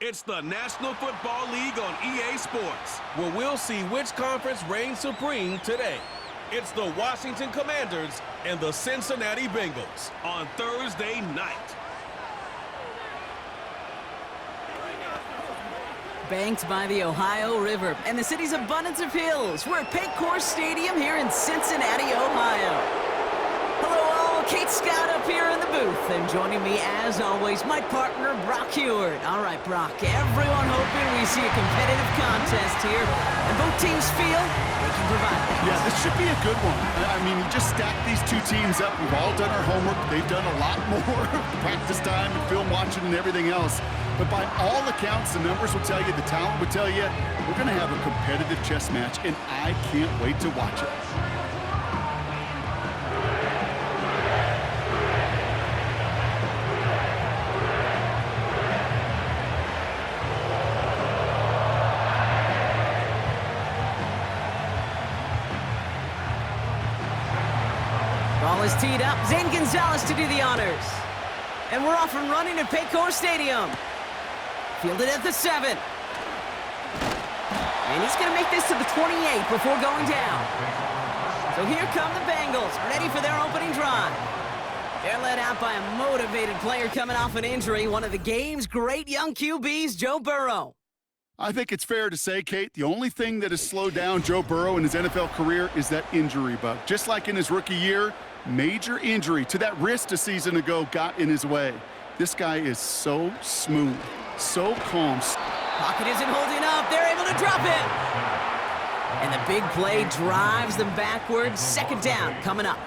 It's the National Football League on EA Sports, where we'll see which conference reigns supreme today. It's the Washington Commanders and the Cincinnati Bengals on Thursday night. Banked by the Ohio River and the city's abundance of hills, we're at Paycor Stadium here in Cincinnati, Ohio. Hello all, Kate Scott up here in the booth, and joining me as always, my partner Brock Heward. All right, Brock, everyone hoping we see a competitive contest here, and both teams feel they can provide that. Yeah, this should be a good one. I mean, you just stack these two teams up. We've all done our homework. They've done a lot more practice time and film watching and everything else. But by all accounts, the numbers will tell you, the talent will tell you, we're going to have a competitive chess match, and I can't wait to watch it. Ball is teed up. Zane Gonzalez to do the honors. And we're off and running at Paycor Stadium. Fielded at the 7. And he's going to make this to the 28 before going down. So here come the Bengals, ready for their opening drive. They're led out by a motivated player coming off an injury, one of the game's great young QBs, Joe Burrow. I think it's fair to say, Kate, the only thing that has slowed down Joe Burrow in his NFL career is that injury bug. Just like in his rookie year, major injury to that wrist a season ago got in his way. This guy is so smooth, so calm. Pocket isn't holding up. They're able to drop it. And the big play drives them backwards. Second down coming up.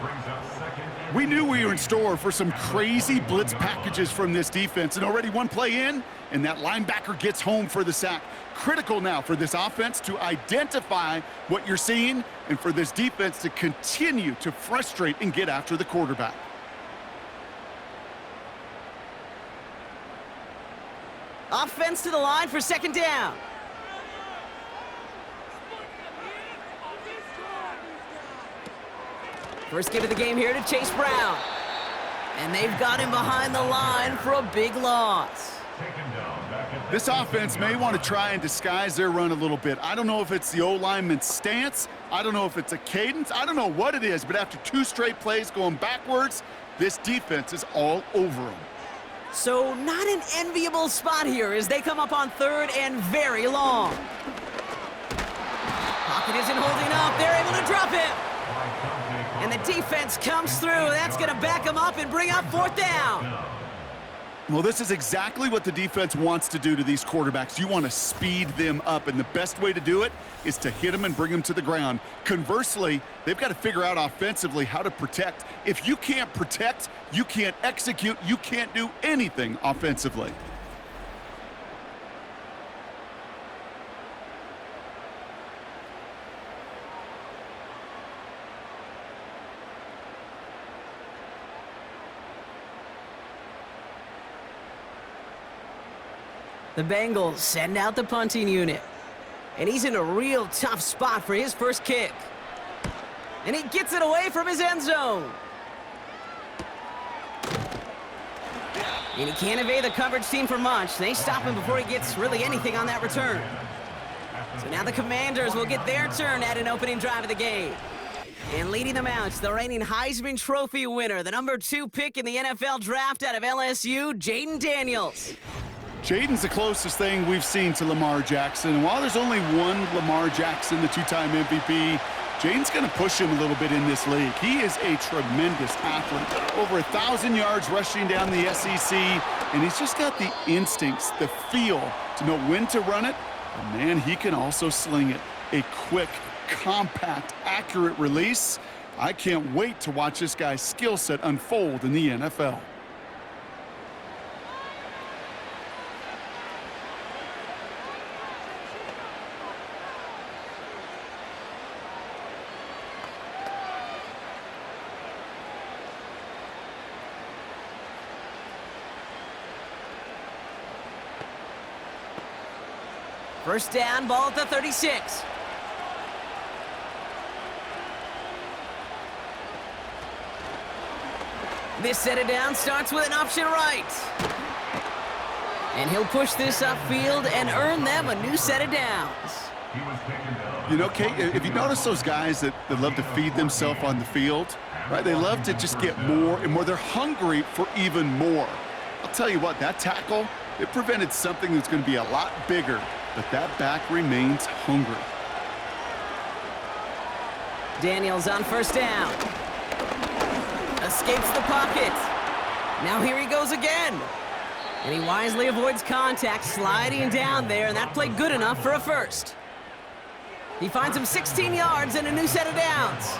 We knew we were in store for some crazy blitz packages from this defense, and already one play in, and that linebacker gets home for the sack. Critical now for this offense to identify what you're seeing and for this defense to continue to frustrate and get after the quarterback. Offense to the line for second down. First give of the game here to Chase Brown. And they've got him behind the line for a big loss. This offense may want to try and disguise their run a little bit. I don't know if it's the O-lineman's stance. I don't know if it's a cadence. I don't know what it is, but after two straight plays going backwards, this defense is all over them. So not an enviable spot here as they come up on third and very long. Pocket isn't holding up. They're able to drop it. And the defense comes through. That's going to back them up and bring up fourth down. Well, this is exactly what the defense wants to do to these quarterbacks. You want to speed them up, and the best way to do it is to hit them and bring them to the ground. Conversely, they've got to figure out offensively how to protect. If you can't protect, you can't execute, you can't do anything offensively. The Bengals send out the punting unit. And he's in a real tough spot for his first kick. And he gets it away from his end zone. And he can't evade the coverage team for much. They stop him before he gets really anything on that return. So now the Commanders will get their turn at an opening drive of the game. And leading them out, the reigning Heisman Trophy winner, the number 2 pick in the NFL draft out of LSU, Jayden Daniels. Jaden's the closest thing we've seen to Lamar Jackson. And while there's only one Lamar Jackson, the two-time MVP, Jaden's going to push him a little bit in this league. He is a tremendous athlete. Over 1,000 yards rushing down the SEC, and he's just got the instincts, the feel to know when to run it. And man, he can also sling it. A quick, compact, accurate release. I can't wait to watch this guy's skill set unfold in the NFL. First down, ball at the 36. This set it down starts with an option right. And he'll push this upfield and earn them a new set of downs. You know, Kate, if you notice those guys that love to feed themselves on the field, right? They love to just get more and more. They're hungry for even more. I'll tell you what, that tackle, it prevented something that's going to be a lot bigger, but that back remains hungry. Daniels on first down. Escapes the pocket. Now here he goes again. And he wisely avoids contact, sliding down there, and that played good enough for a first. He finds him 16 yards and a new set of downs.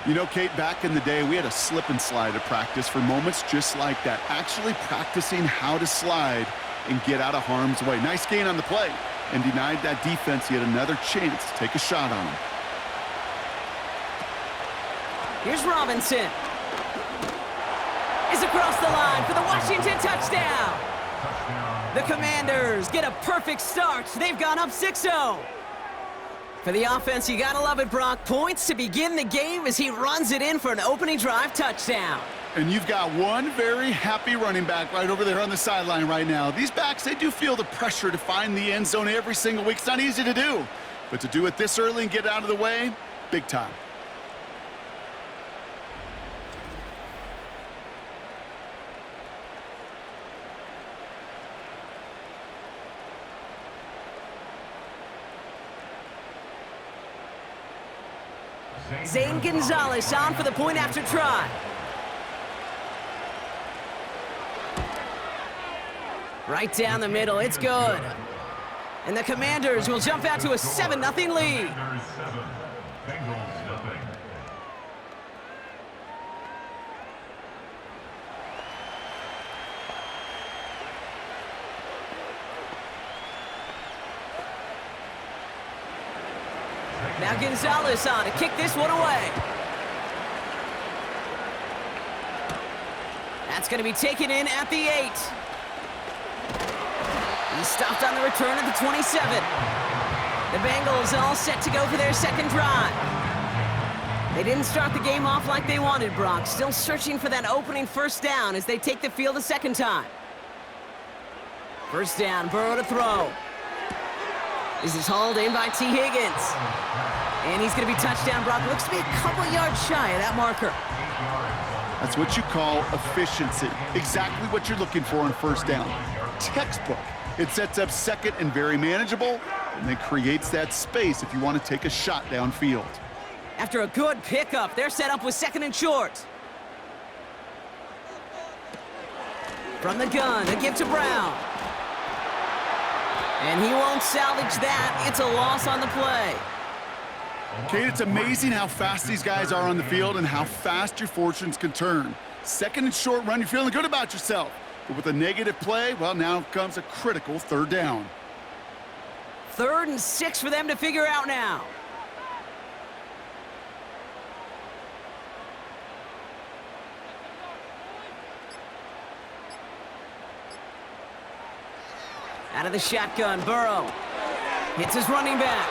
You know, Kate, back in the day, we had a slip and slide at practice for moments just like that, actually practicing how to slide and get out of harm's way. Nice gain on the play, and denied that defense yet another chance to take a shot on him. Here's Robinson. Is across the line for the Washington touchdown. The Commanders get a perfect start. They've gone up 6-0. For the offense, you gotta love it, Brock. Points to begin the game as he runs it in for an opening drive touchdown. And you've got one very happy running back right over there on the sideline right now. These backs, they do feel the pressure to find the end zone every single week. It's not easy to do, but to do it this early and get out of the way, big time. Zane Gonzalez on for the point after try. Right down the middle, it's good. And the Commanders will jump out to a 7-0 lead. Now Gonzalez on to kick this one away. That's going to be taken in at the 8. He's stopped on the return at the 27. The Bengals all set to go for their second drive. They didn't start the game off like they wanted, Brock. Still searching for that opening first down as they take the field a second time. First down, Burrow to throw. This is hauled in by T. Higgins. And he's going to be touchdown, Brock. Looks to be a couple yards shy of that marker. That's what you call efficiency. Exactly what you're looking for on first down. Textbook. It sets up second and very manageable, and then creates that space if you want to take a shot downfield. After a good pickup, they're set up with second and short. From the gun, a give to Brown. And he won't salvage that. It's a loss on the play. Kate, it's amazing how fast these guys are on the field and how fast your fortunes can turn. Second and short run, you're feeling good about yourself. But with a negative play, well, now comes a critical third down. 3rd and 6 for them to figure out now. Out of the shotgun, Burrow hits his running back.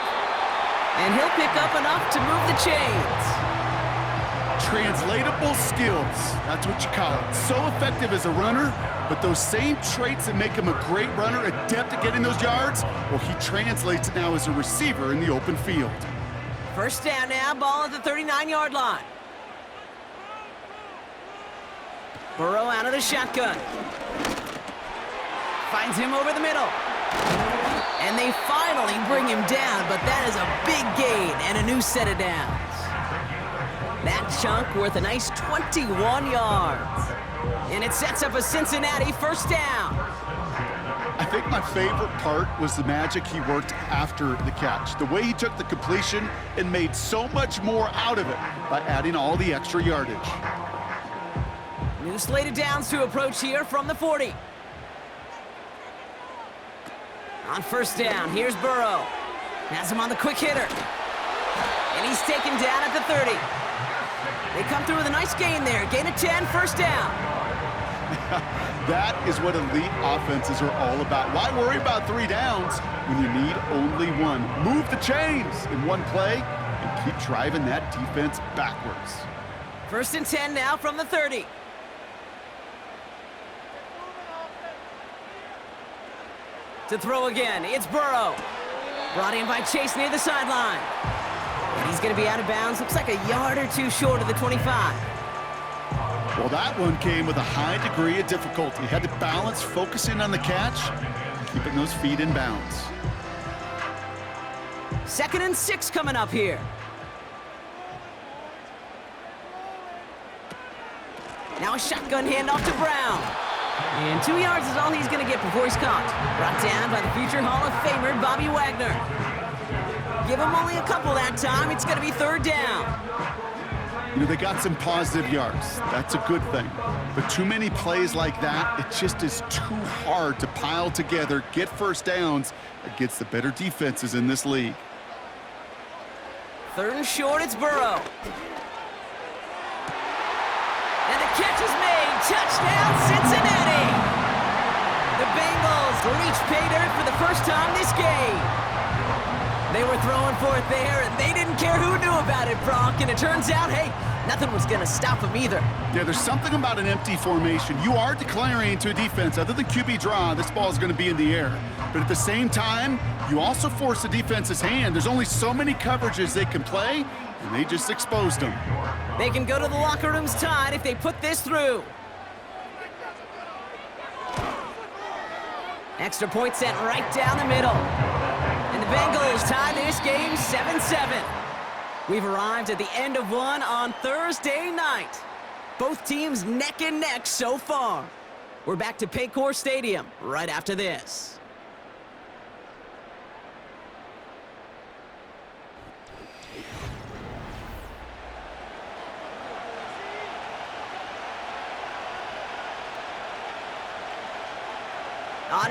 And he'll pick up enough to move the chains. Translatable skills, that's what you call it. So effective as a runner, but those same traits that make him a great runner, adept at getting those yards, well, he translates it now as a receiver in the open field. First down now, ball at the 39-yard line. Burrow out of the shotgun. Finds him over the middle. And they finally bring him down, but that is a big gain and a new set of downs. That chunk worth a nice 21 yards. And it sets up a Cincinnati first down. I think my favorite part was the magic he worked after the catch. The way he took the completion and made so much more out of it by adding all the extra yardage. New slate of downs to approach here from the 40. On first down, here's Burrow. Has him on the quick hitter. And he's taken down at the 30. They come through with a nice gain there. Gain of 10, first down. That is what elite offenses are all about. Why worry about 3 downs when you need only one? Move the chains in one play and keep driving that defense backwards. First and 10 now from the 30. To throw again, it's Burrow. Brought in by Chase near the sideline. And he's going to be out of bounds. Looks like a yard or two short of the 25. Well, that one came with a high degree of difficulty. Had to balance, focusing on the catch, keeping those feet in bounds. 2nd and 6 coming up here. Now a shotgun handoff to Brown. And 2 yards is all he's going to get before he's caught. Brought down by the future Hall of Famer, Bobby Wagner. Give him only a couple that time. It's going to be 3rd down. You know, they got some positive yards. That's a good thing. But too many plays like that, it just is too hard to pile together, get first downs against the better defenses in this league. 3rd and short, it's Burrow. And the catch is made. Touchdown, Cincinnati! The Bengals reach pay dirt for the first time this game. They were throwing for it there, and they didn't care who knew about it, Brock. And it turns out, hey, nothing was going to stop them either. Yeah, there's something about an empty formation. You are declaring to a defense, other than QB draw, this ball is going to be in the air. But at the same time, you also force the defense's hand. There's only so many coverages they can play, and they just exposed them. They can go to the locker rooms tied if they put this through. Extra point sent right down the middle. And the Bengals tie this game 7-7. We've arrived at the end of one on Thursday night. Both teams neck and neck so far. We're back to Paycor Stadium right after this.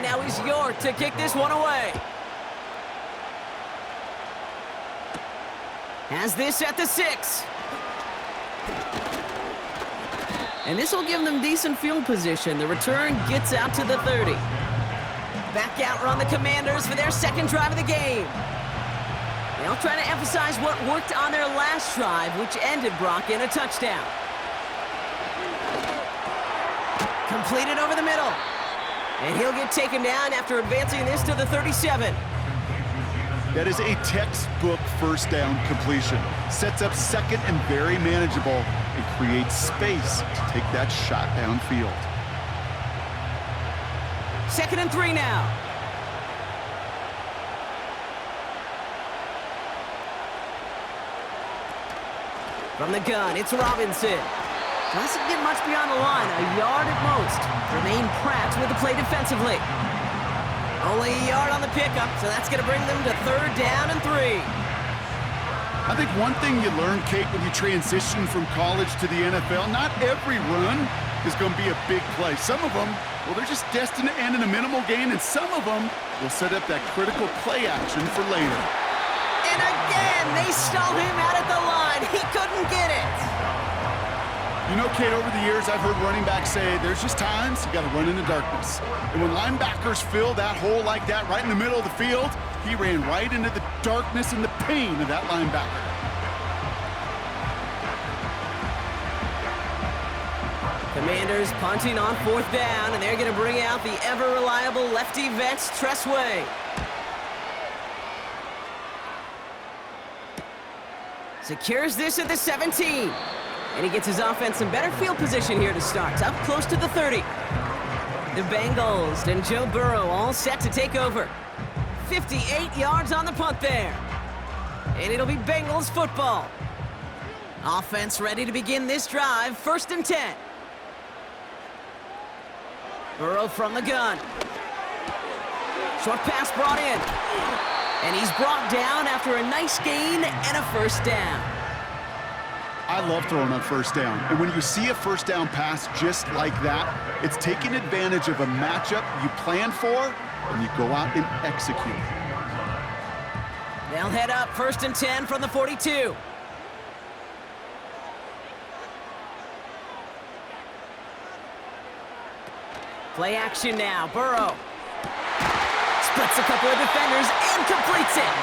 Now he's York to kick this one away. Has this at the 6. And this will give them decent field position. The return gets out to the 30. Back out run the Commanders for their 2nd drive of the game. They'll try to emphasize what worked on their last drive, which ended Brock in a touchdown. Completed over the middle. And he'll get taken down after advancing this to the 37. That is a textbook first down completion. Sets up 2nd and very manageable and creates space to take that shot downfield. 2nd and 3 now. From the gun, it's Robinson. Doesn't get much beyond the line, a yard at most. Remain Pratt with the play defensively. Only a yard on the pickup, so that's going to bring them to 3rd down and 3. I think one thing you learn, Kate, when you transition from college to the NFL, not every run is going to be a big play. Some of them, well, they're just destined to end in a minimal gain, and some of them will set up that critical play action for later. And again, they stall him out at the line. He couldn't get it. You know, Kate, over the years, I've heard running backs say there's just times you got to run in the darkness. And when linebackers fill that hole like that right in the middle of the field, he ran right into the darkness and the pain of that linebacker. Commanders punting on 4th down, and they're going to bring out the ever-reliable lefty vet, Tressway. Secures this at the 17. And he gets his offense in better field position here to start. Up close to the 30. The Bengals and Joe Burrow all set to take over. 58 yards on the punt there. And it'll be Bengals football. Offense ready to begin this drive. 1st and 10. Burrow from the gun. Short pass brought in. And he's brought down after a nice gain and a 1st down. I love throwing on 1st down. And when you see a 1st down pass just like that, it's taking advantage of a matchup you plan for, and you go out and execute. They'll head up 1st and 10 from the 42. Play action now, Burrow. Splits a couple of defenders and completes it.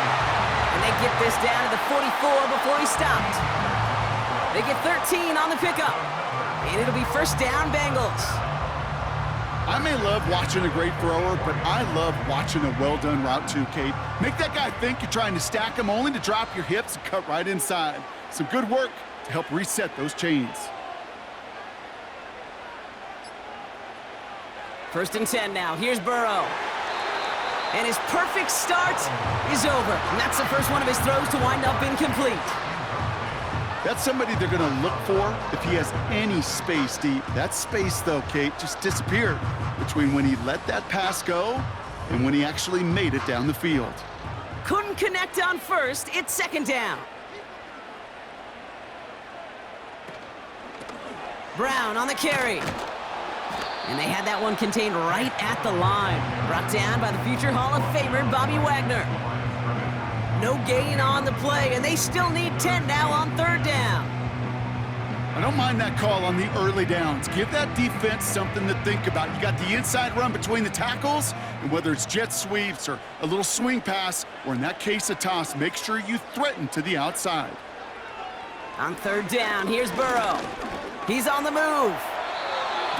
And they get this down to the 44 before he stopped. They get 13 on the pickup. And it'll be 1st down, Bengals. I may love watching a great thrower, but I love watching a well-done route too, Kate. Make that guy think you're trying to stack him only to drop your hips and cut right inside. Some good work to help reset those chains. 1st and 10 now. Here's Burrow. And his perfect start is over. And that's the first one of his throws to wind up incomplete. That's somebody they're going to look for if he has any space deep. That space, though, Kate, just disappeared between when he let that pass go and when he actually made it down the field. Couldn't connect on first. It's 2nd down. Brown on the carry. And they had that one contained right at the line. Brought down by the future Hall of Famer, Bobby Wagner. No gain on the play, and they still need 10 now on 3rd down. I don't mind that call on the early downs. Give that defense something to think about. You got the inside run between the tackles, and whether it's jet sweeps or a little swing pass, or in that case a toss, make sure you threaten to the outside. On 3rd down, here's Burrow. He's on the move.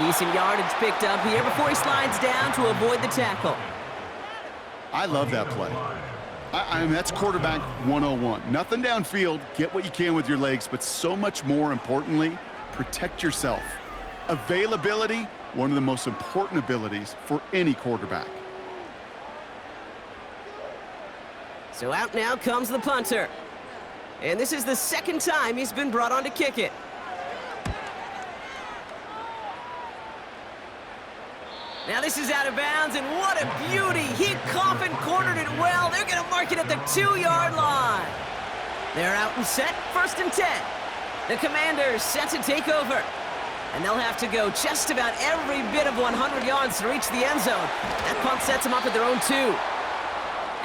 Decent yardage picked up here before he slides down to avoid the tackle. I love that play. I mean, that's quarterback 101. Nothing downfield, get what you can with your legs, but so much more importantly, protect yourself. Availability, one of the most important abilities for any quarterback. So out now comes the punter. And this is the 2nd time he's been brought on to kick it. Now this is out of bounds, and what a beauty! He coffin cornered it well. They're going to mark it at the 2-yard line. They're out and set, 1st and 10. The Commanders set to take over. And they'll have to go just about every bit of 100 yards to reach the end zone. That punt sets them up at their own 2.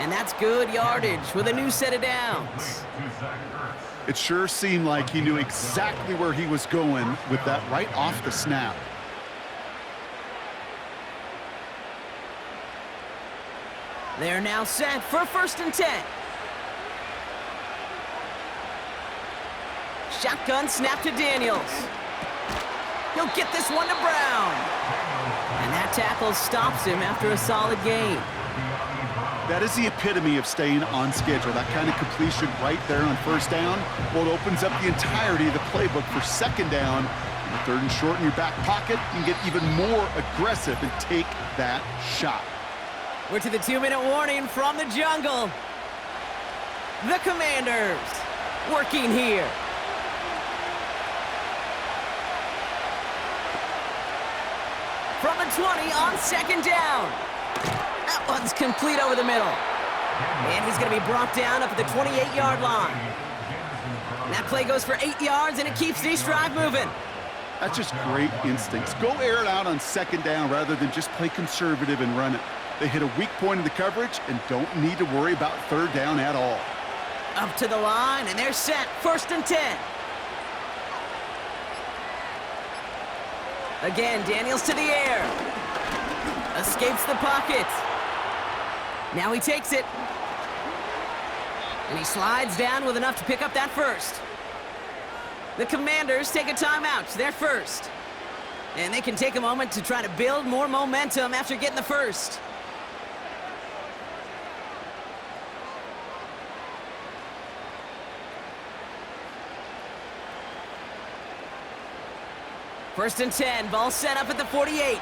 And that's good yardage with a new set of downs. It sure seemed like he knew exactly where he was going with that right off the snap. They're now set for 1st and 10. Shotgun snap to Daniels. He'll get this one to Brown. And that tackle stops him after a solid gain. That is the epitome of staying on schedule. That kind of completion right there on 1st down. Well, it opens up the entirety of the playbook for 2nd down. And 3rd and short in your back pocket, you can get even more aggressive and take that shot. We're to the 2-minute warning from the jungle. The Commanders working here. From the 20 on 2nd down. That one's complete over the middle. And he's going to be brought down up at the 28-yard line. And that play goes for 8 yards, and it keeps this drive moving. That's just great instincts. Go air it out on 2nd down rather than just play conservative and run it. They hit a weak point in the coverage and don't need to worry about 3rd down at all. Up to the line, and they're set. 1st and 10. Again, Daniels to the air. Escapes the pocket. Now he takes it. And he slides down with enough to pick up that 1st. The Commanders take a timeout. They're 1st. And they can take a moment to try to build more momentum after getting the 1st. First and 10, ball set up at the 48.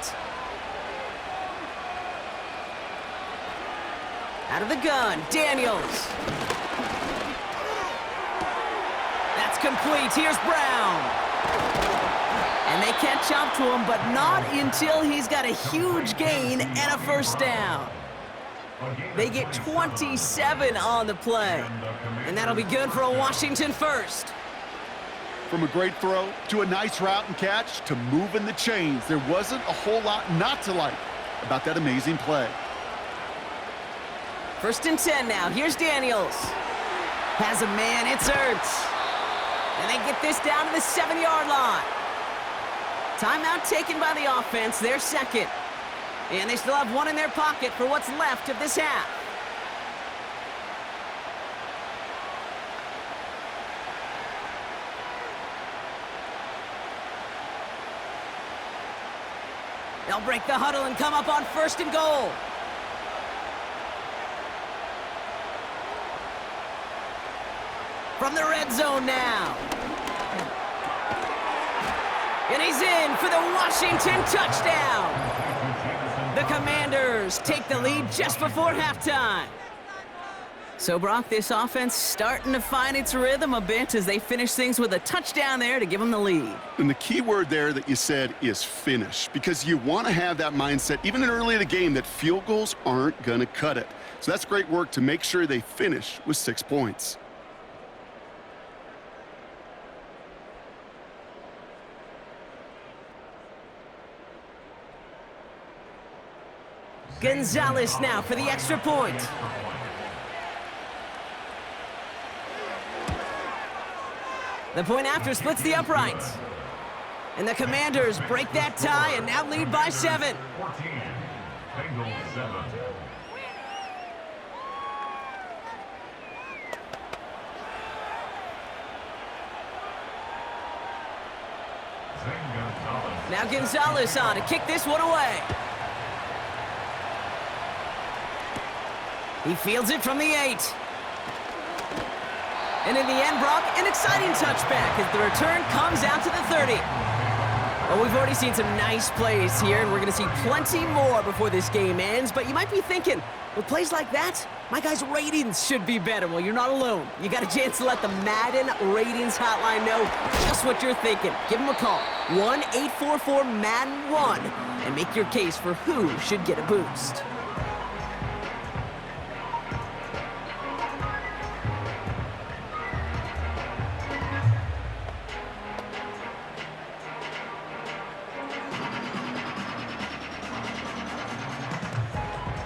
Out of the gun, Daniels. That's complete, here's Brown. And they catch up to him, but not until he's got a huge gain and a 1st down. They get 27 on the play. And that'll be good for a Washington 1st. From a great throw to a nice route and catch to moving the chains, there wasn't a whole lot not to like about that amazing play. 1st and 10 now. Here's Daniels. Has a man. It's Ertz. And they get this down to the 7-yard line. Timeout taken by the offense. They're 2nd. And they still have one in their pocket for what's left of this half. They'll break the huddle and come up on 1st and goal. From the red zone now. And he's in for the Washington touchdown. The Commanders take the lead just before halftime. So, Brock, this offense starting to find its rhythm a bit as they finish things with a touchdown there to give them the lead. And the key word there that you said is finish, because you want to have that mindset, even early in the game, that field goals aren't going to cut it. So that's great work to make sure they finish with 6 points. Gonzalez now for the extra point. The point after splits the uprights. And the Commanders break that tie and now lead by 7. 14, Bengals 7. Now Gonzalez on to kick this one away. He fields it from the 8. And in the end, Brock, an exciting touchback as the return comes out to the 30. Well, we've already seen some nice plays here, and we're going to see plenty more before this game ends. But you might be thinking, with plays like that, my guys' ratings should be better. Well, you're not alone. You got a chance to let the Madden ratings hotline know just what you're thinking. Give them a call, 1-844-MADDEN-1, and make your case for who should get a boost.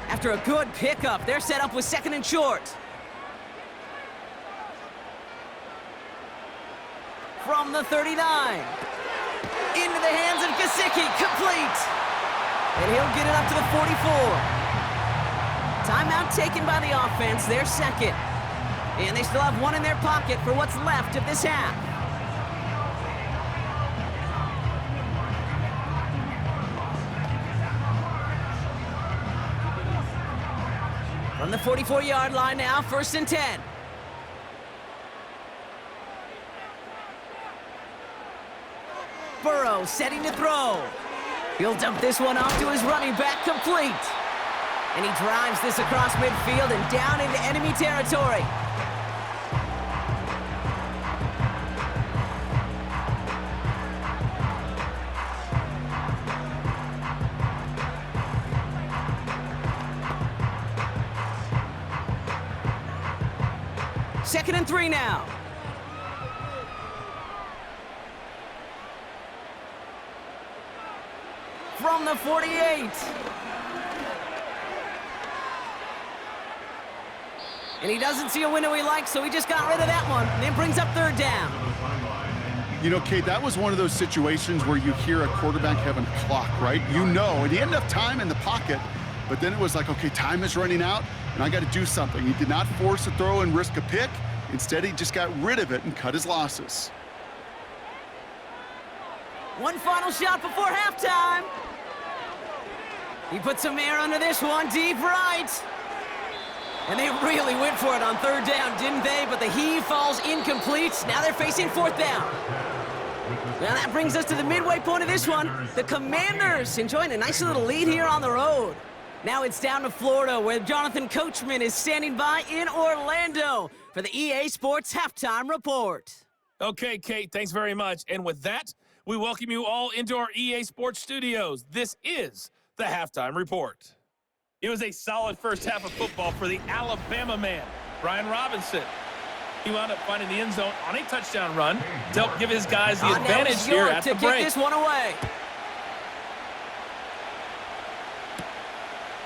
After a good pickup, they're set up with 2nd and short. From the 39. Into the hands of Gesicki, complete. And he'll get it up to the 44. Timeout taken by the offense, their 2nd. And they still have 1 in their pocket for what's left of this half. From the 44-yard line now, 1st and 10. Burrow setting to throw. He'll dump this one off to his running back, complete. And he drives this across midfield and down into enemy territory. Second and 3 now. From the 48. And he doesn't see a window he likes, so he just got rid of that one. And then brings up 3rd down. You know, Kate, that was one of those situations where you hear a quarterback having a clock, right? You know, and he had enough time in the pocket, but then it was like, okay, time is running out, and I got to do something. He did not force a throw and risk a pick. Instead, he just got rid of it and cut his losses. One final shot before halftime. He put some air under this one, deep right. And they really went for it on 3rd down, didn't they? But the heave falls incomplete. Now they're facing 4th down. Now that brings us to the midway point of this one. The Commanders enjoying a nice little lead here on the road. Now it's down to Florida, where Jonathan Coachman is standing by in Orlando for the EA Sports Halftime Report. Okay, Kate, thanks very much. And with that, we welcome you all into our EA Sports studios. This is the Halftime Report. It was a solid first half of football for the Alabama man, Brian Robinson. He wound up finding the end zone on a touchdown run to help give his guys the advantage here at the break. To kick this one away.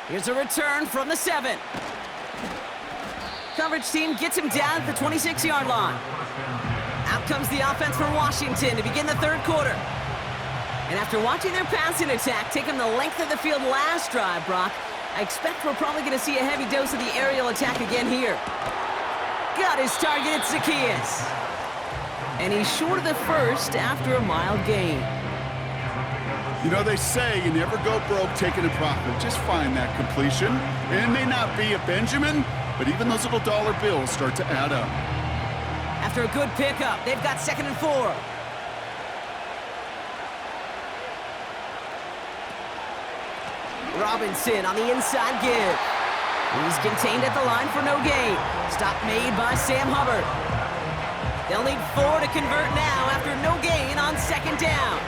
Here's a return from the 7. Coverage team gets him down at the 26-yard line. Out comes the offense for Washington to begin the 3rd quarter. And after watching their passing attack take them the length of the field last drive, Brock, I expect we're probably going to see a heavy dose of the aerial attack again here. Got his target, it's Zacchaeus. And he's short of the 1st after a mild gain. You know, they say you never go broke taking a profit. Just find that completion. It may not be a Benjamin, but even those little dollar bills start to add up. After a good pickup, they've got 2nd and 4. Robinson on the inside give. He's contained at the line for no gain. Stop made by Sam Hubbard. They'll need 4 to convert now after no gain on 2nd down.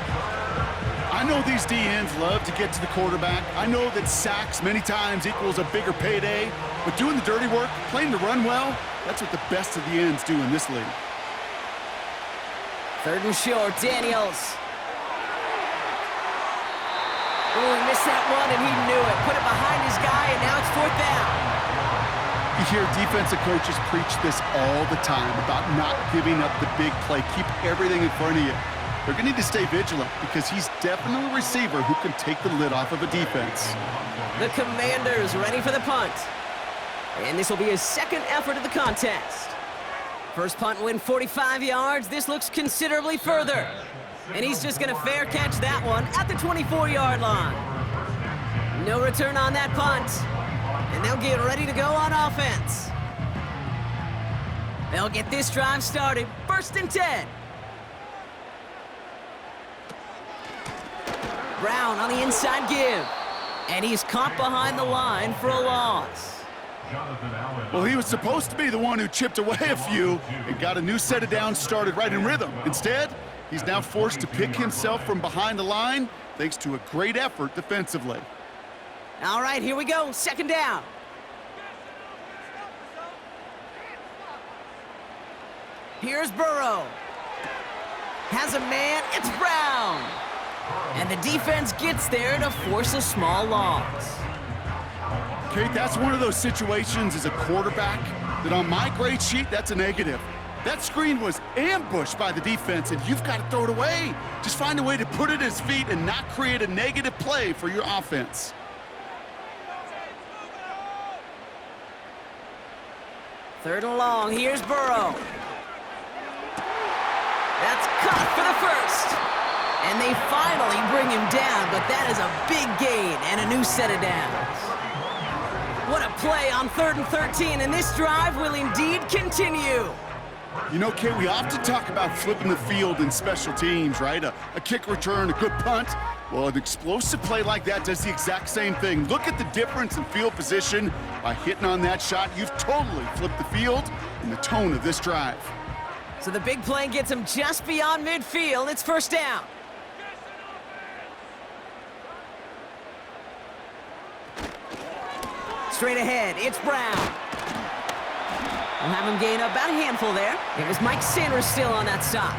I know these DNs love to get to the quarterback. I know that sacks many times equals a bigger payday, but doing the dirty work, playing to run well, that's what the best of the ends do in this league. 3rd and short, Daniels. Oh, he missed that one, and he knew it. Put it behind his guy, and now it's 4th down. You hear defensive coaches preach this all the time about not giving up the big play. Keep everything in front of you. They're going to need to stay vigilant because he's definitely a receiver who can take the lid off of a defense. The Commanders ready for the punt. And this will be his 2nd effort of the contest. First punt win 45 yards. This looks considerably further. And he's just going to fair catch that one at the 24-yard line. No return on that punt. And they'll get ready to go on offense. They'll get this drive started. 1st and 10. Brown on the inside give. And he's caught behind the line for a loss. Well, he was supposed to be the one who chipped away a few and got a new set of downs started right in rhythm. Instead, he's now forced to pick himself from behind the line thanks to a great effort defensively. All right, here we go. 2nd down. Here's Burrow. Has a man. It's Brown. And the defense gets there to force a small loss. Kate, that's one of those situations as a quarterback that on my grade sheet, that's a negative. That screen was ambushed by the defense, and you've got to throw it away. Just find a way to put it at his feet and not create a negative play for your offense. Third and long. Here's Burrow. That's caught for the first. And they finally bring him down, but that is a big gain and a new set of downs. What a play on 3rd and 13, and this drive will indeed continue. You know, Kate, we often talk about flipping the field in special teams, right? A kick return, a good punt. Well, an explosive play like that does the exact same thing. Look at the difference in field position. By hitting on that shot, you've totally flipped the field and the tone of this drive. So the big play gets him just beyond midfield. It's 1st down. Straight ahead, it's Brown. We'll have him gain about a handful there. It was Mike Sanders still on that stop.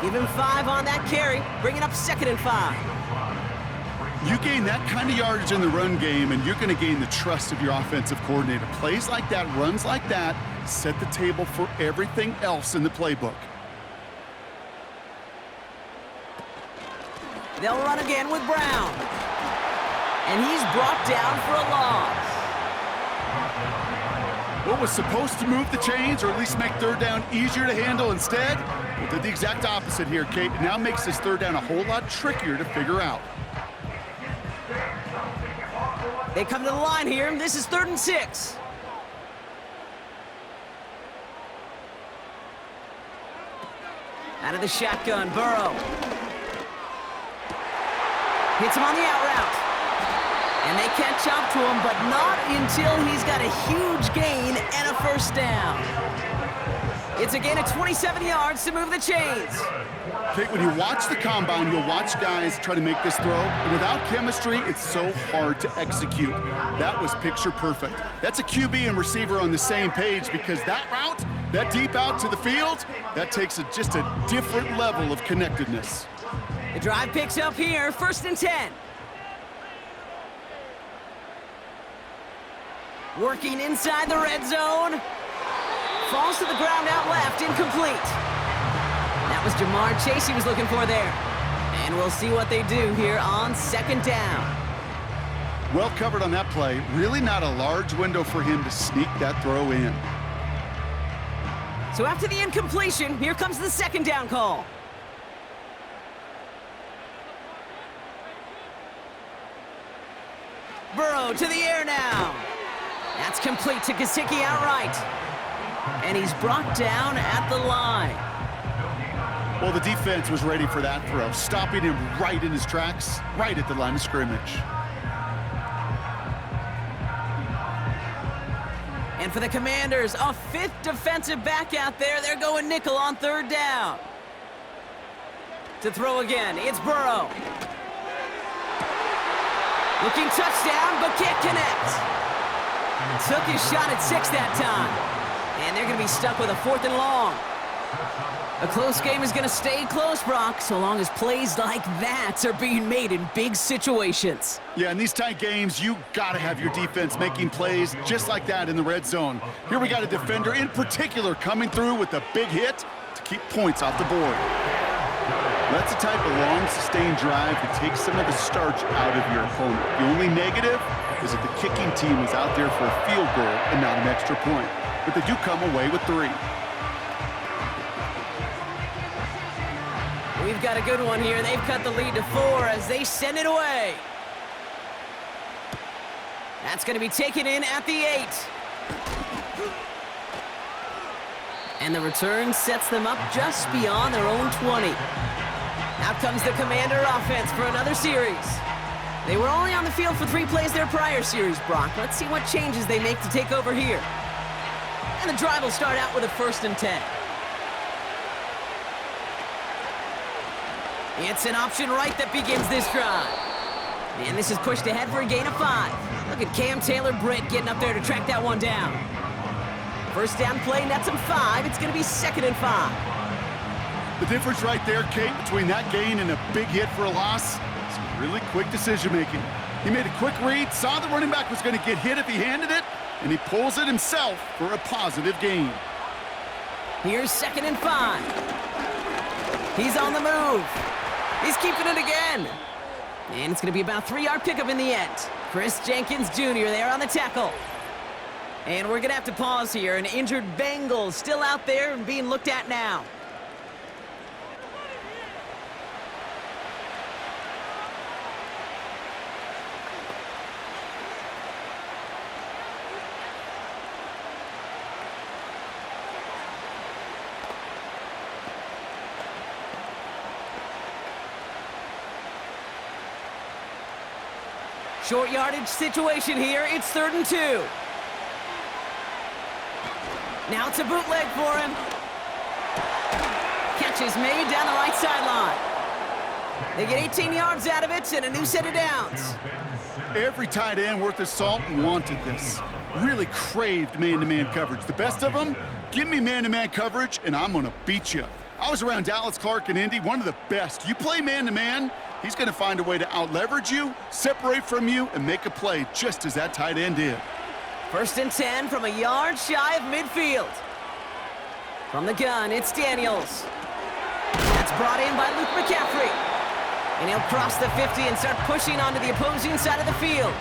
Give him 5 on that carry, bringing up 2nd and 5. You gain that kind of yardage in the run game, and you're going to gain the trust of your offensive coordinator. Plays like that, runs like that, set the table for everything else in the playbook. They'll run again with Brown. And he's brought down for a loss. What was supposed to move the chains, or at least make 3rd down easier to handle instead, well, did the exact opposite here, Kate. It now makes this 3rd down a whole lot trickier to figure out. They come to the line here. This is 3rd and 6. Out of the shotgun, Burrow. Hits him on the out route. And they catch up to him, but not until he's got a huge gain and a 1st down. It's a gain of 27 yards to move the chains. Kate, when you watch the combine, you'll watch guys try to make this throw. And without chemistry, it's so hard to execute. That was picture perfect. That's a QB and receiver on the same page, because that route, that deep out to the field, that takes just a different level of connectedness. The drive picks up here, 1st and 10. Working inside the red zone. Falls to the ground out left, incomplete. That was Jamar Chase he was looking for there. And we'll see what they do here on 2nd down. Well covered on that play. Really not a large window for him to sneak that throw in. So after the incompletion, here comes the 2nd down call. Burrow to the air now. That's complete to Gesicki outright. And he's brought down at the line. Well, the defense was ready for that throw, stopping him right in his tracks, right at the line of scrimmage. And for the Commanders, a fifth defensive back out there. They're going nickel on third down. To throw again, it's Burrow. Looking touchdown, but can't connect. Took his shot at 6 that time. And they're going to be stuck with a 4th and long. A close game is going to stay close, Brock, so long as plays like that are being made in big situations. Yeah, in these tight games, you got to have your defense making plays just like that in the red zone. Here we got a defender in particular coming through with a big hit to keep points off the board. That's a type of long, sustained drive that takes some of the starch out of your opponent. The only negative is that the kicking team is out there for a field goal and not an extra point. But they do come away with 3. We've got a good one here. They've cut the lead to 4 as they send it away. That's going to be taken in at the 8. And the return sets them up just beyond their own 20. Out comes the Commander offense for another series. They were only on the field for 3 plays their prior series, Brock. Let's see what changes they make to take over here. And the drive will start out with a 1st and 10. It's an option right that begins this drive. And this is pushed ahead for a gain of 5. Look at Cam Taylor-Britt getting up there to track that one down. First down play, nets him 5. It's going to be 2nd and 5. The difference right there, Kate, between that gain and a big hit for a loss, some really quick decision-making. He made a quick read, saw the running back was going to get hit if he handed it, and he pulls it himself for a positive gain. Here's 2nd and 5. He's on the move. He's keeping it again. And it's going to be about a 3-yard pickup in the end. Chris Jenkins Jr. there on the tackle. And we're going to have to pause here. An injured Bengals still out there and being looked at now. Short yardage situation here. It's 3rd and 2. Now it's a bootleg for him. Catch is made down the right sideline. They get 18 yards out of it and a new set of downs. Every tight end worth his salt wanted this. Really craved man-to-man coverage. The best of them, give me man-to-man coverage and I'm going to beat you. I was around Dallas Clark and Indy, one of the best. You play man-to-man, he's going to find a way to out-leverage you, separate from you, and make a play just as that tight end did. 1st and 10 from a yard shy of midfield. From the gun, it's Daniels. That's brought in by Luke McCaffrey. And he'll cross the 50 and start pushing onto the opposing side of the field.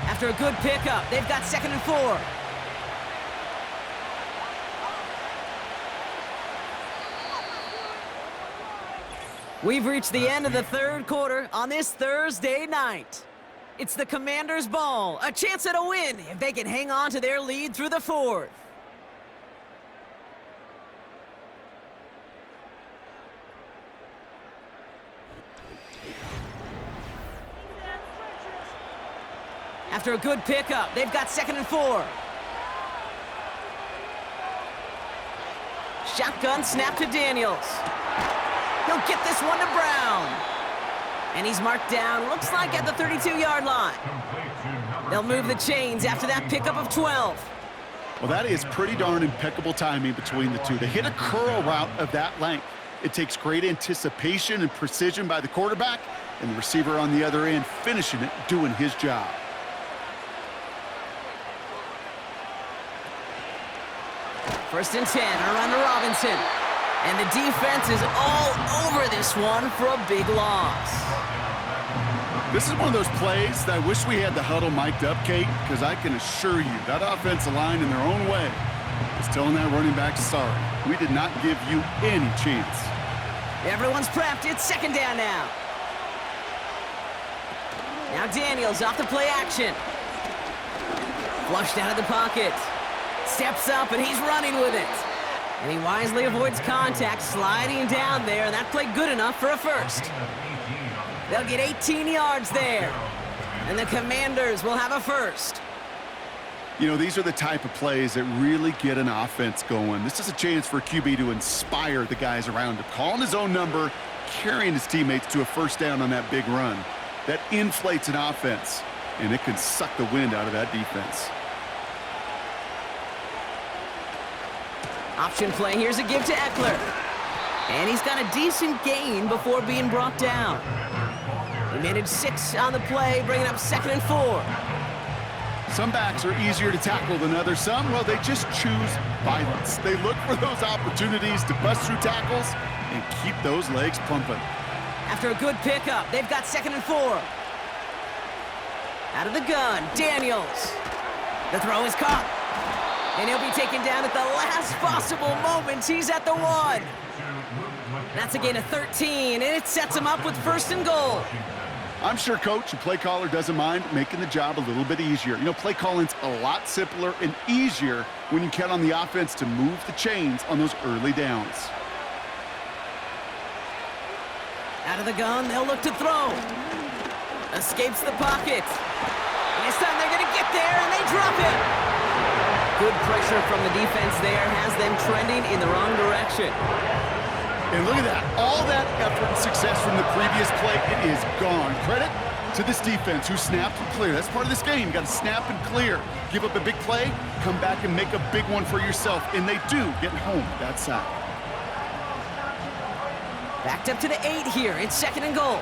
After a good pickup, they've got 2nd and 4. We've reached the end of the 3rd quarter on this Thursday night. It's the Commanders' ball, a chance at a win if they can hang on to their lead through the 4th. After a good pickup, they've got 2nd and 4. Shotgun snap to Daniels. He'll get this one to Brown. And he's marked down, looks like at the 32-yard line. They'll move the chains after that pickup of 12. Well, that is pretty darn impeccable timing between the two. They hit a curl route of that length. It takes great anticipation and precision by the quarterback, and the receiver on the other end finishing it, doing his job. First and 10, around to Robinson. And the defense is all over this one for a big loss. This is one of those plays that I wish we had the huddle mic'd up, Kate, because I can assure you that offensive line in their own way is telling that running back, sorry, we did not give you any chance. Everyone's prepped. It's second down now. Now Daniels off the play action. Flushed out of the pocket. Steps up, and he's running with it. And he wisely avoids contact, sliding down there, and that played good enough for a first. They'll get 18 yards there. And the Commanders will have a first. You know, these are the type of plays that really get an offense going. This is a chance for QB to inspire the guys around him. Calling his own number, carrying his teammates to a first down on that big run. That inflates an offense, and it can suck the wind out of that defense. Option play. Here's a give to Eckler. And he's got a decent gain before being brought down. He managed 6 on the play, bringing up 2nd and 4. Some backs are easier to tackle than others. Some, well, they just choose violence. They look for those opportunities to bust through tackles and keep those legs pumping. After a good pickup, they've got 2nd and 4. Out of the gun, Daniels. The throw is caught. And he'll be taken down at the last possible moments. He's at the 1. That's a gain of 13, and it sets him up with 1st and goal. I'm sure coach and play caller doesn't mind making the job a little bit easier. You know, play calling's a lot simpler and easier when you count on the offense to move the chains on those early downs. Out of the gun, they'll look to throw. Escapes the pocket. And this time they're going to get there, and they drop it. Good pressure from the defense there has them trending in the wrong direction. And look at that. All that effort and success from the previous play, it is gone. Credit to this defense who snapped and cleared. That's part of this game. You got to snap and clear. Give up a big play, come back and make a big one for yourself. And they do get home with that sack. Backed up to the 8 here. It's 2nd and goal.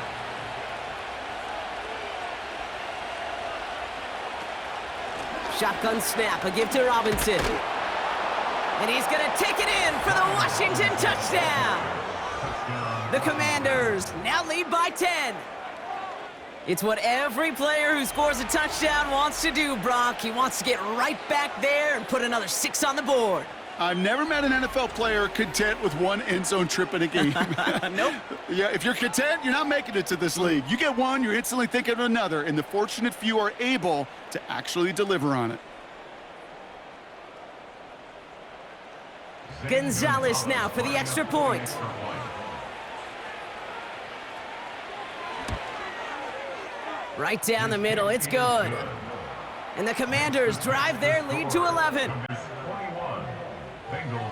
Shotgun snap. A give to Robinson. And he's going to take it in for the Washington touchdown. The Commanders now lead by 10. It's what every player who scores a touchdown wants to do, Brock. He wants to get right back there and put another 6 on the board. I've never met an NFL player content with 1 end zone trip in a game. Nope. Yeah, if you're content, you're not making it to this league. You get one, you're instantly thinking of another, and the fortunate few are able to actually deliver on it. Gonzalez now for the extra point. Right down the middle, it's good. And the Commanders drive their lead to 11. 21, Bengals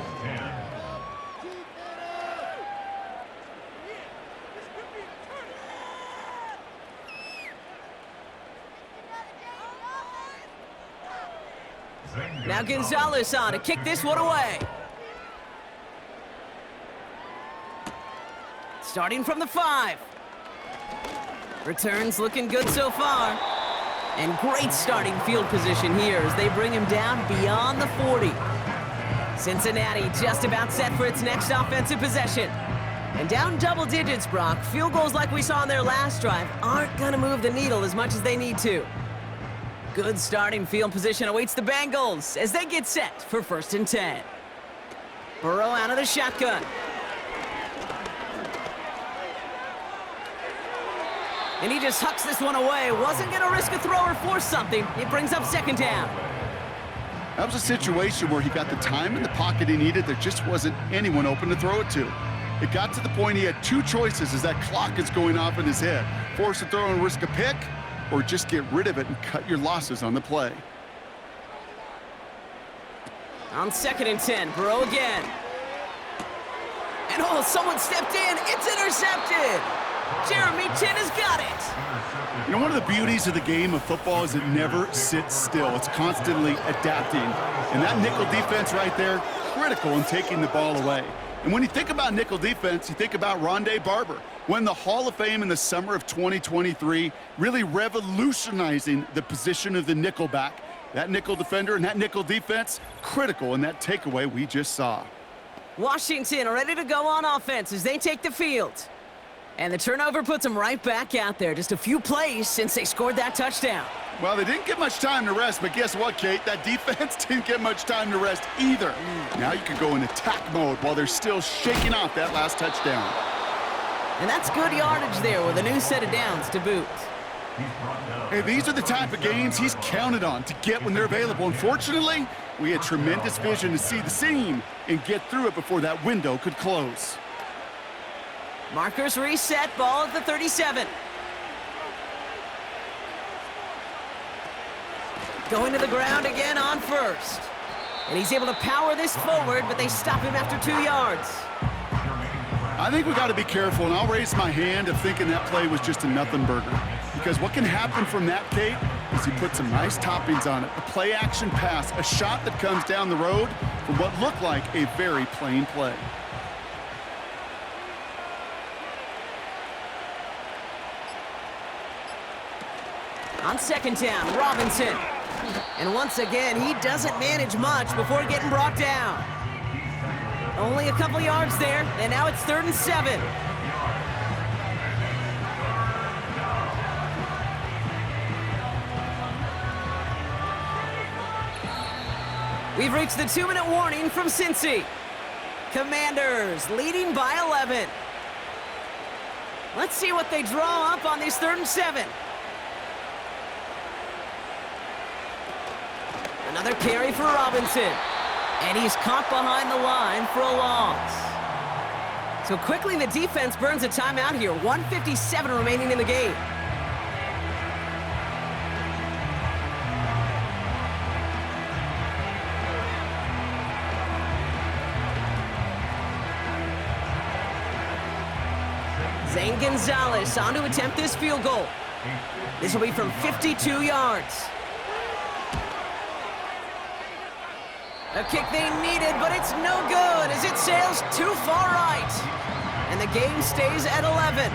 10. Now Gonzalez on to kick this one away. Starting from the 5. Returns looking good so far. And great starting field position here as they bring him down beyond the 40. Cincinnati just about set for its next offensive possession. And down double digits, Brock. Field goals like we saw on their last drive aren't going to move the needle as much as they need to. Good starting field position awaits the Bengals as they get set for 1st and 10. Burrow out of the shotgun. And he just hucks this one away. Wasn't going to risk a throw or force something. It brings up 2nd down. That was a situation where he got the time in the pocket he needed. There just wasn't anyone open to throw it to. It got to the point he had 2 choices as that clock is going off in his head. Force a throw and risk a pick, or just get rid of it and cut your losses on the play. On 2nd and 10, Burrow again. And oh, someone stepped in. It's intercepted. Jeremy Chin has got it. You know, one of the beauties of the game of football is it never sits still. It's constantly adapting. And that nickel defense right there, critical in taking the ball away. And when you think about nickel defense, you think about Rondé Barber, won the Hall of Fame in the summer of 2023, really revolutionizing the position of the nickelback. That nickel defender and that nickel defense, critical in that takeaway we just saw. Washington ready to go on offense as they take the field. And the turnover puts them right back out there. Just a few plays since they scored that touchdown. Well, they didn't get much time to rest, but guess what, Kate? That defense didn't get much time to rest either. Now you can go in attack mode while they're still shaking off that last touchdown. And that's good yardage there with a new set of downs to boot. Hey, these are the type of games he's counted on to get when they're available. Unfortunately, we had tremendous vision to see the seam and get through it before that window could close. Markers reset, ball at the 37. Going to the ground again on first. And he's able to power this forward, but they stop him after 2 yards. I think we got to be careful, and I'll raise my hand of thinking that play was just a nothing burger. Because what can happen from that, Kate, is he put some nice toppings on it. A play-action pass, a shot that comes down the road from what looked like a very plain play. On second down, Robinson. And once again, he doesn't manage much before getting brought down. Only a couple yards there, and now it's 3rd and 7. We've reached the 2-minute warning from Cincy. Commanders leading by 11. Let's see what they draw up on these 3rd and 7. Another carry for Robinson. And he's caught behind the line for a loss. So quickly the defense burns a timeout here. 1:57 remaining in the game. Zane Gonzalez on to attempt this field goal. This will be from 52 yards. A kick they needed, but it's no good as it sails too far right. And the game stays at 11.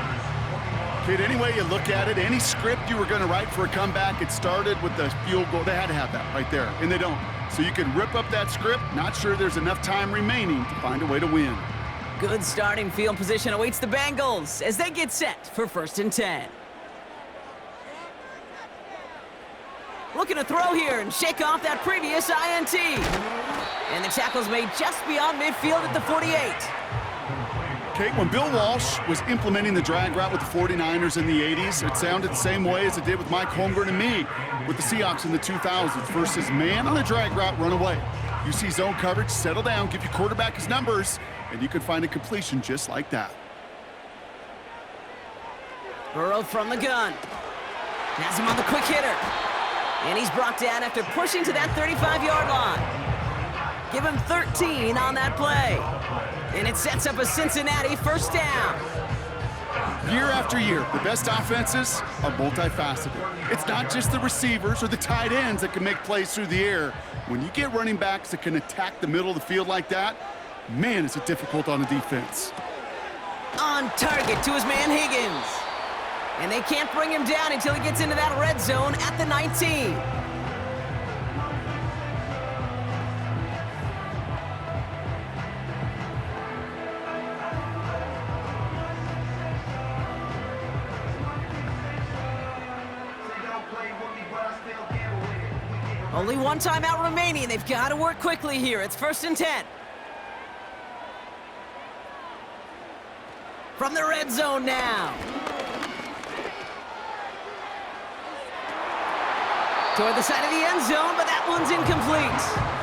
Kid, any way you look at it, any script you were going to write for a comeback, it started with the field goal. They had to have that right there, and they don't. So you can rip up that script. Not sure there's enough time remaining to find a way to win. Good starting field position awaits the Bengals as they get set for 1st and 10. Looking to throw here and shake off that previous INT. And the tackle's made just beyond midfield at the 48. Kate, when Bill Walsh was implementing the drag route with the 49ers in the 80s, it sounded the same way as it did with Mike Holmgren and me with the Seahawks in the 2000s versus man on a drag route, run away. You see zone coverage, settle down, give your quarterback his numbers, and you can find a completion just like that. Burrow from the gun. Has him on the quick hitter. And he's brought down after pushing to that 35-yard line. Give him 13 on that play. And it sets up a Cincinnati 1st down. Year after year, the best offenses are multifaceted. It's not just the receivers or the tight ends that can make plays through the air. When you get running backs that can attack the middle of the field like that, man, is it difficult on the defense. On target to his man Higgins. And they can't bring him down until he gets into that red zone at the 19. Only one timeout remaining. They've got to work quickly here. It's 1st and 10. From the red zone now. Toward the side of the end zone, but that one's incomplete.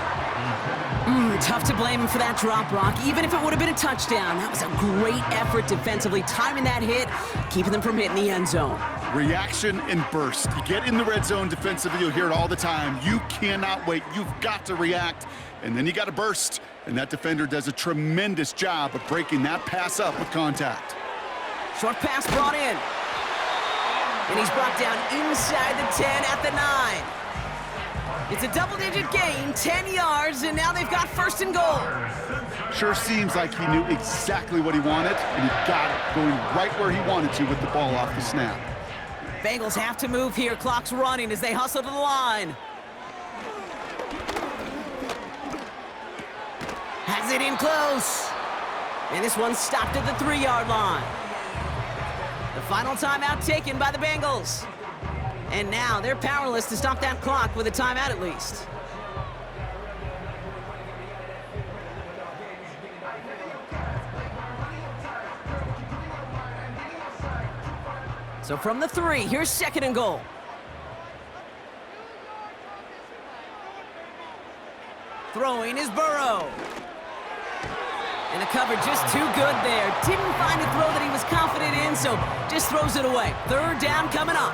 Tough to blame him for that drop, Brock. Even if it would have been a touchdown, that was a great effort defensively, timing that hit, keeping them from hitting the end zone. Reaction and burst. You get in the red zone defensively, you'll hear it all the time. You cannot wait. You've got to react, and then you got to burst. And that defender does a tremendous job of breaking that pass up with contact. Short pass brought in. And he's brought down inside the 10 at the 9. It's a double-digit gain, 10 yards, and now they've got 1st and goal. Sure seems like he knew exactly what he wanted, and he got it, going right where he wanted to with the ball off the snap. Bengals have to move here. Clock's running as they hustle to the line. Has it in close. And this one's stopped at the 3-yard line. final timeout taken by the Bengals. And now they're powerless to stop that clock with a timeout at least. So from the 3, here's 2nd and goal. Throwing is Burrow. And the cover just too good there. Didn't find a throw that he was confident in, so just throws it away. 3rd down coming up.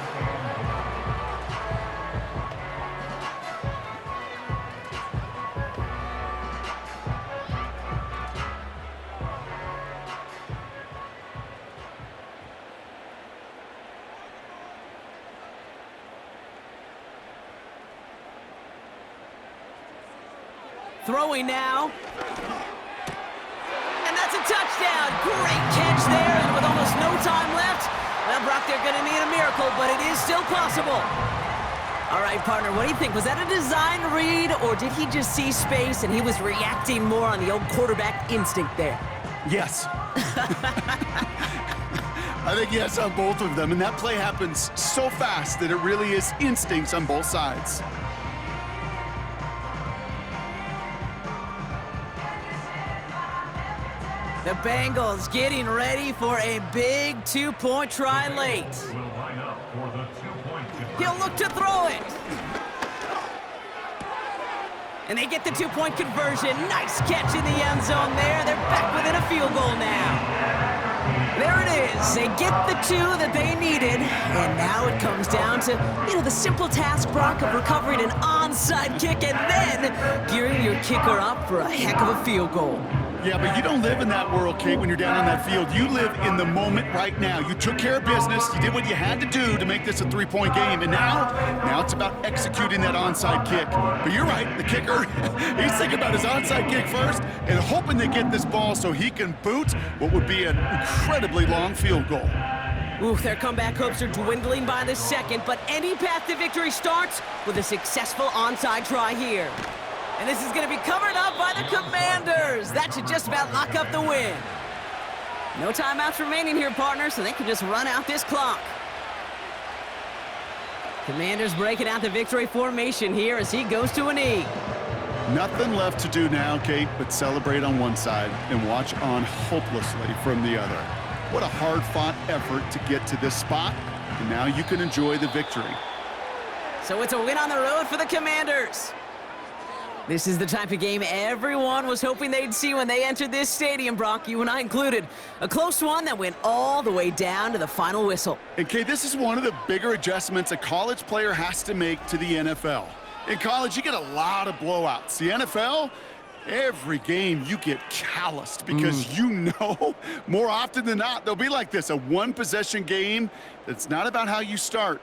Throwing now. And that's a touchdown. Great catch there, and with almost no time left, well, Brock, they're going to need a miracle, but it is still possible. All right, partner, what do you think? Was that a design read, or did he just see space and he was reacting more on the old quarterback instinct there? Yes. I think yes on both of them, and that play happens so fast that it really is instincts on both sides. The Bengals getting ready for a big 2-point try late. Will line up for the 2-point conversion. He'll look to throw it. And they get the 2-point conversion. Nice catch in the end zone there. They're back within a field goal now. There it is. They get the 2 that they needed. And now it comes down to, the simple task, Brock, of recovering an onside kick and then gearing your kicker up for a heck of a field goal. Yeah, but you don't live in that world, Kate, when you're down on that field. You live in the moment right now. You took care of business. You did what you had to do to make this a 3-point game. And now it's about executing that onside kick. But you're right, the kicker, he's thinking about his onside kick first and hoping they get this ball so he can boot what would be an incredibly long field goal. Ooh, their comeback hopes are dwindling by the second, but any path to victory starts with a successful onside try here. And this is going to be covered up by the Commanders. That should just about lock up the win. No timeouts remaining here, partner, so they can just run out this clock. Commanders breaking out the victory formation here as he goes to a knee. Nothing left to do now, Kate, but celebrate on one side and watch on hopelessly from the other. What a hard-fought effort to get to this spot, and now you can enjoy the victory. So it's a win on the road for the Commanders. This is the type of game everyone was hoping they'd see when they entered this stadium, Brock, you and I included. A close one that went all the way down to the final whistle. And, Kate, this is one of the bigger adjustments a college player has to make to the NFL. In college, you get a lot of blowouts. The NFL, every game you get calloused because you know more often than not they'll be like this, a one-possession game that's not about how you start.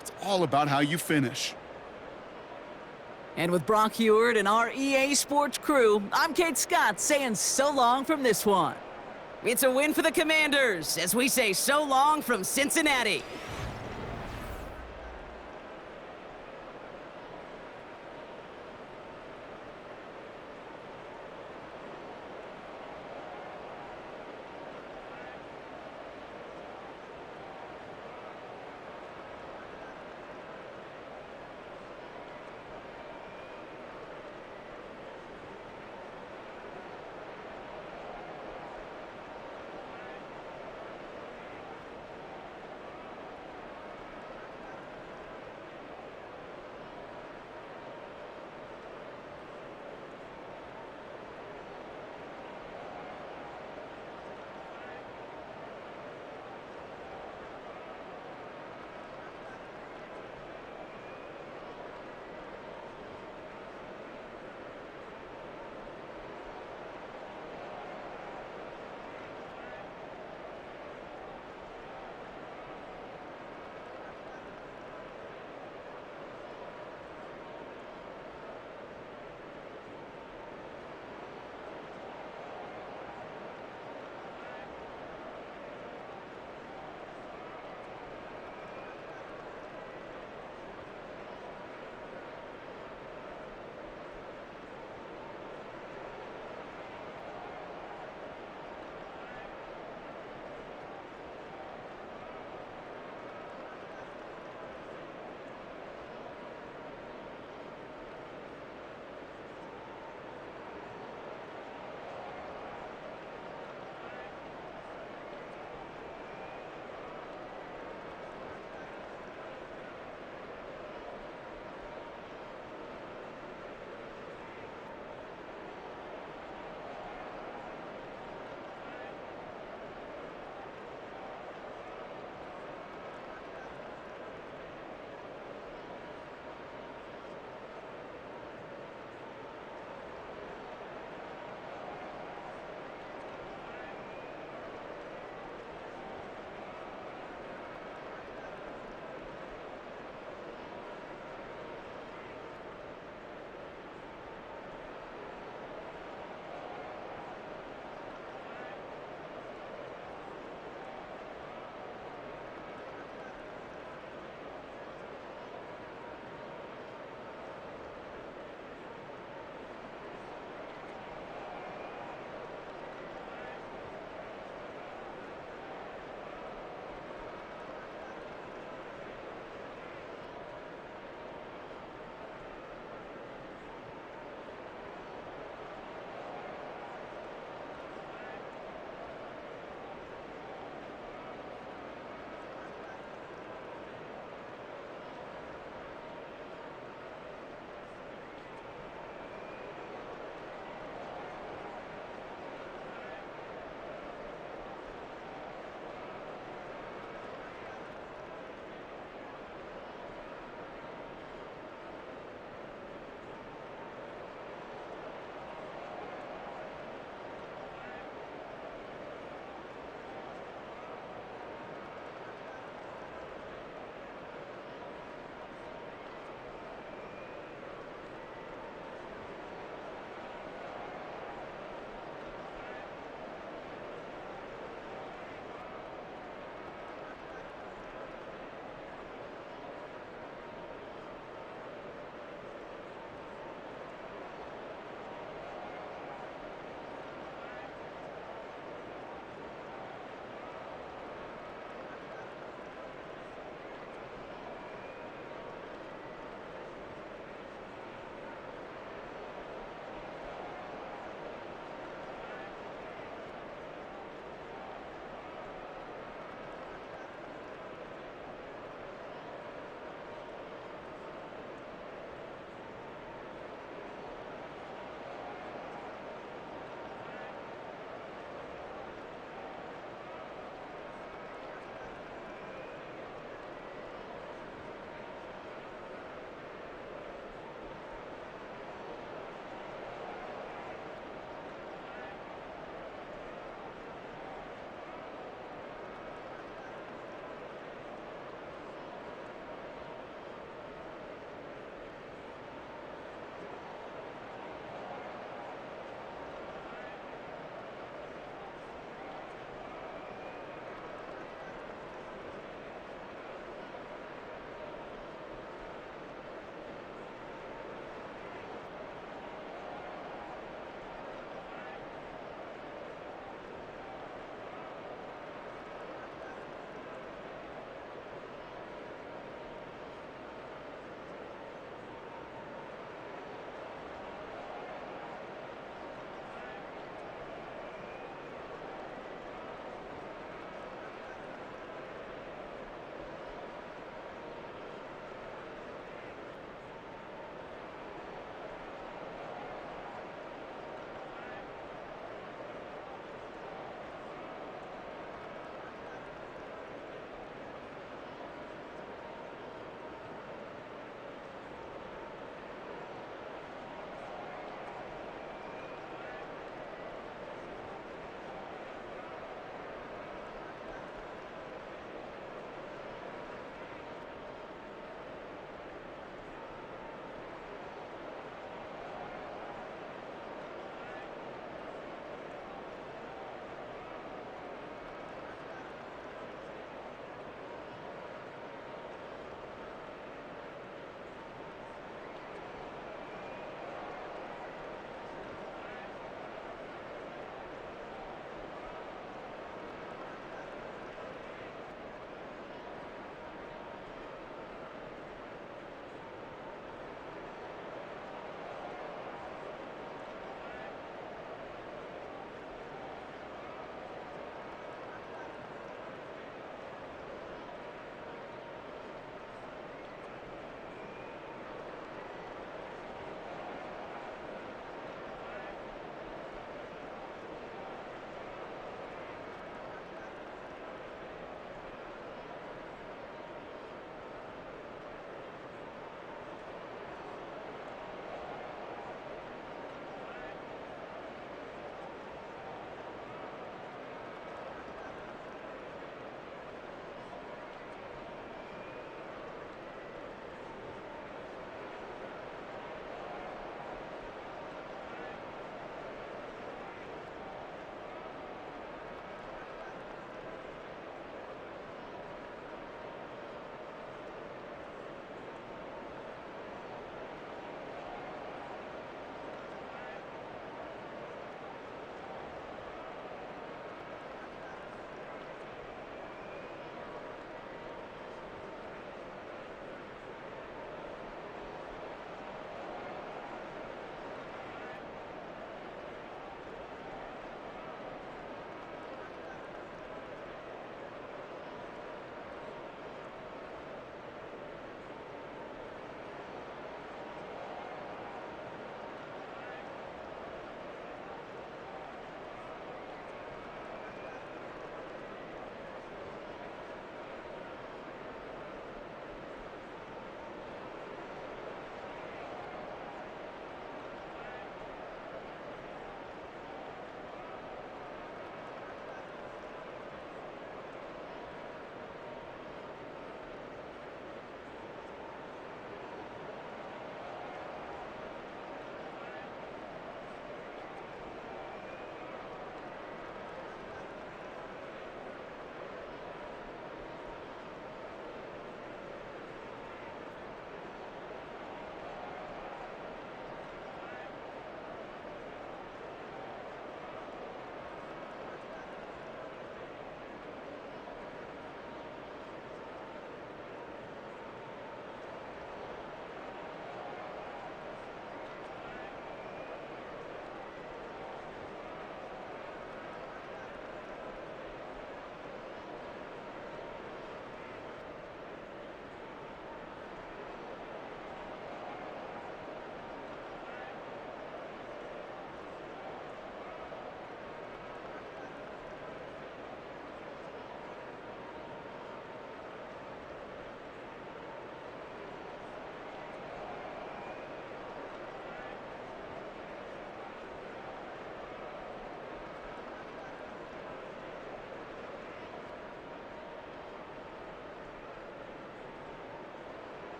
It's all about how you finish. And with Brock Heward and our EA Sports crew, I'm Kate Scott saying so long from this one. It's a win for the Commanders as we say so long from Cincinnati.